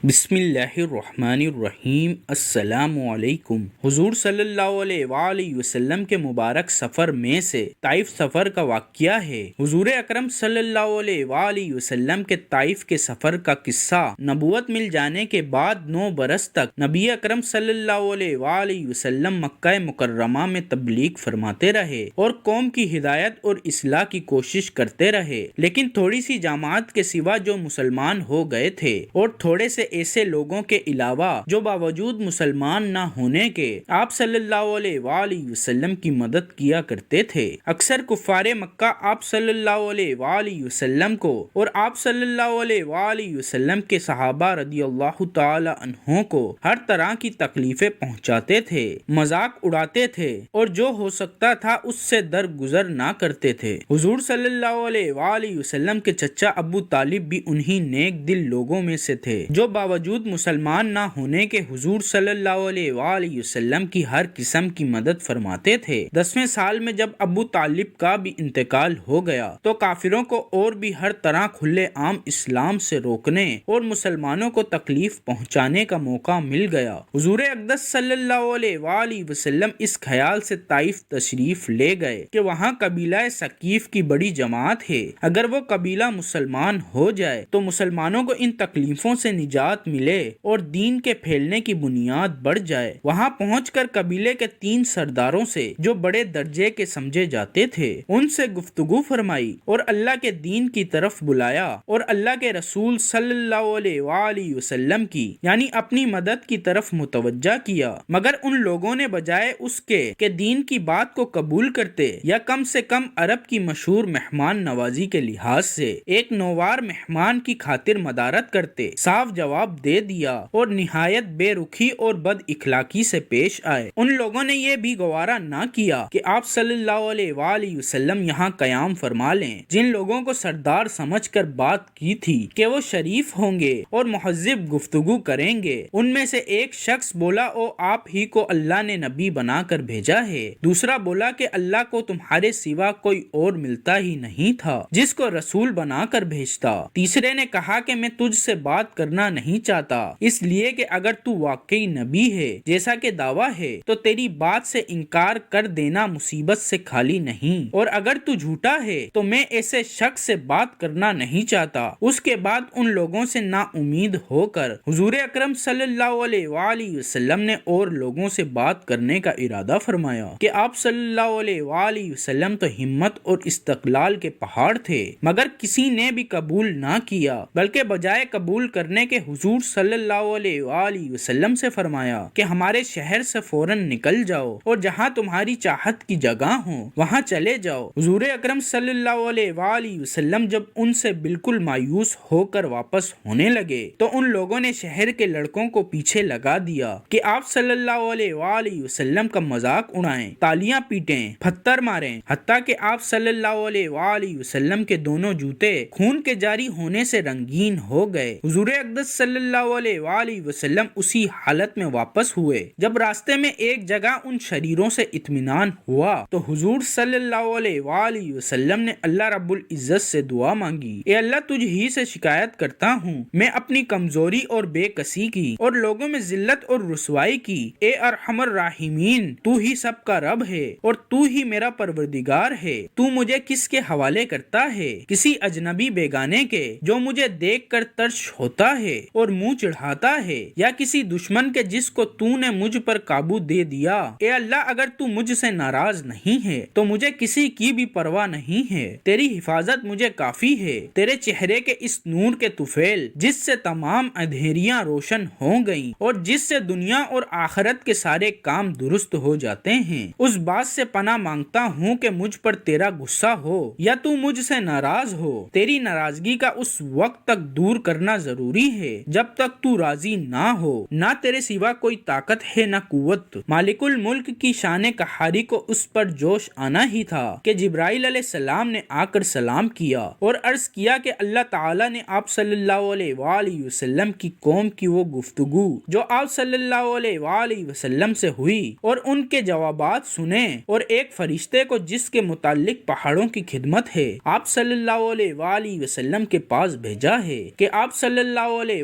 بسم اللہ الرحمن الرحیم۔ السلام علیکم۔ حضور صلی اللہ علیہ وآلہ وسلم کے مبارک سفر میں سے طائف سفر کا واقعہ ہے۔ حضور اکرم صلی اللہ علیہ وآلہ وسلم کے طائف کے سفر کا قصہ نبوت مل جانے کے بعد 9 برس تک نبی اکرم صلی اللہ علیہ وآلہ وسلم مکہ مکرمہ میں تبلیغ فرماتے رہے اور قوم کی ہدایت اور اصلاح کی کوشش کرتے رہے، لیکن تھوڑی سی جماعت کے سوا جو مسلمان ہو گئے تھے اور تھوڑے سے ایسے لوگوں کے علاوہ جو باوجود مسلمان نہ ہونے کے آپ صلی اللہ علیہ وآلہ وسلم کی مدد کیا کرتے تھے۔ اکثر کفار مکہ آپ صلی اللہ علیہ وآلہ وسلم کو اور آپ صلی اللہ علیہ وآلہ وسلم کے صحابہ رضی اللہ تعالی عنہوں کو ہر طرح کی تکلیفیں پہنچاتے تھے، مذاق اڑاتے تھے اور جو ہو سکتا تھا اس سے درگزر نہ کرتے تھے۔ حضور صلی اللہ علیہ وآلہ وسلم کے چچا ابو طالب بھی انہی نیک دل لوگوں میں سے تھے جو باوجود مسلمان نہ ہونے کے حضور صلی اللہ علیہ وآلہ وسلم کی ہر قسم کی مدد فرماتے تھے۔ 10ویں سال میں جب ابو طالب کا بھی انتقال ہو گیا تو کافروں کو اور بھی ہر طرح کھلے عام اسلام سے روکنے اور مسلمانوں کو تکلیف پہنچانے کا موقع مل گیا۔ حضور اقدس صلی اللہ علیہ وآلہ وسلم اس خیال سے طائف تشریف لے گئے کہ وہاں قبیلہ ثقیف کی بڑی جماعت ہے، اگر وہ قبیلہ مسلمان ہو جائے تو مسلمانوں کو ان تکلیفوں سے نجات ملے اور دین کے پھیلنے کی بنیاد بڑھ جائے۔ وہاں پہنچ کر قبیلے کے 3 سرداروں سے جو بڑے درجے کے سمجھے جاتے تھے ان سے گفتگو فرمائی اور اللہ کے دین کی طرف بلایا اور اللہ کے رسول صلی اللہ علیہ وآلہ وسلم کی یعنی اپنی مدد کی طرف متوجہ کیا، مگر ان لوگوں نے بجائے اس کے کہ دین کی بات کو قبول کرتے یا کم سے کم عرب کی مشہور مہمان نوازی کے لحاظ سے ایک نوار مہمان کی خاطر مدارت کرتے، صاف جواب دے دیا اور نہایت بے رخی اور بد اخلاقی سے پیش آئے۔ ان لوگوں نے یہ بھی گوارا نہ کیا کہ آپ صلی اللہ علیہ وآلہ وسلم یہاں قیام فرما لیں۔ جن لوگوں کو سردار سمجھ کر بات کی تھی کہ وہ شریف ہوں گے اور مہذب گفتگو کریں گے، ان میں سے ایک شخص بولا او آپ ہی کو اللہ نے نبی بنا کر بھیجا ہے۔ دوسرا بولا کہ اللہ کو تمہارے سوا کوئی اور ملتا ہی نہیں تھا جس کو رسول بنا کر بھیجتا۔ تیسرے نے کہا کہ میں تجھ سے بات کرنا نہیں چاہتا، اس لیے کہ اگر تو واقعی نبی ہے جیسا کہ دعویٰ ہے تو تیری بات سے انکار کر دینا مصیبت سے خالی نہیں، اور اگر تو جھوٹا ہے تو میں ایسے شخص سے بات کرنا نہیں چاہتا۔ اس کے بعد ان لوگوں سے نا امید ہو کر حضور اکرم صلی اللہ علیہ وآلہ وسلم نے اور لوگوں سے بات کرنے کا ارادہ فرمایا کہ آپ صلی اللہ علیہ وآلہ وسلم تو ہمت اور استقلال کے پہاڑ تھے، مگر کسی نے بھی قبول نہ کیا، بلکہ بجائے قبول کرنے کے حضور صلی اللہ علیہ وآلہ وسلم سے فرمایا کہ ہمارے شہر سے فوراً نکل جاؤ اور جہاں تمہاری چاہت کی جگہ ہو وہاں چلے جاؤ۔ حضور اکرم صلی اللہ علیہ وآلہ وسلم جب ان سے بالکل مایوس ہو کر واپس ہونے لگے تو ان لوگوں نے شہر کے لڑکوں کو پیچھے لگا دیا کہ آپ صلی اللہ علیہ وآلہ وسلم کا مذاق اڑائیں، تالیاں پیٹیں، پتھر ماریں، حتیٰ کہ آپ صلی اللہ علیہ وآلہ وسلم کے دونوں جوتے خون کے جاری ہونے سے رنگین ہو گئے۔ حضور اقدس صلی اللہ علیہ وآلہ وسلم اسی حالت میں واپس ہوئے۔ جب راستے میں ایک جگہ ان شریروں سے اطمینان ہوا تو حضور صلی اللہ علیہ وآلہ وسلم نے اللہ رب العزت سے دعا مانگی، اے اللہ تجھ ہی سے شکایت کرتا ہوں، میں اپنی کمزوری اور بے کسی کی اور لوگوں میں ذلت اور رسوائی کی، اے ارحم الراحمین تو ہی سب کا رب ہے اور تو ہی میرا پروردگار ہے، تو مجھے کس کے حوالے کرتا ہے؟ کسی اجنبی بیگانے کے جو مجھے دیکھ کر ترش ہوتا ہے اور منہ چڑھاتا ہے، یا کسی دشمن کے جس کو تو نے مجھ پر قابو دے دیا؟ اے اللہ اگر تو مجھ سے ناراض نہیں ہے تو مجھے کسی کی بھی پرواہ نہیں ہے، تیری حفاظت مجھے کافی ہے، تیرے چہرے کے اس نور کے طفیل جس سے تمام اندھیریاں روشن ہو گئیں اور جس سے دنیا اور آخرت کے سارے کام درست ہو جاتے ہیں، اس بات سے پناہ مانگتا ہوں کہ مجھ پر تیرا غصہ ہو یا تو مجھ سے ناراض ہو۔ تیری ناراضگی کا اس وقت تک دور کرنا ضروری ہے جب تک تو راضی نہ ہو، نہ تیرے سوا کوئی طاقت ہے نہ قوت۔ مالک الملک کی شان قہاری کو اس پر جوش آنا ہی تھا کہ جبرائیل علیہ السلام نے آ کر سلام کیا اور عرض کیا کہ اللہ تعالیٰ نے آپ صلی اللہ علیہ وآلہ وسلم کی قوم کی وہ گفتگو جو آپ صلی اللہ علیہ وآلہ وسلم سے ہوئی اور ان کے جوابات سنے، اور ایک فرشتے کو جس کے متعلق پہاڑوں کی خدمت ہے آپ صلی اللہ علیہ وآلہ وسلم کے پاس بھیجا ہے کہ آپ صلی اللہ علیہ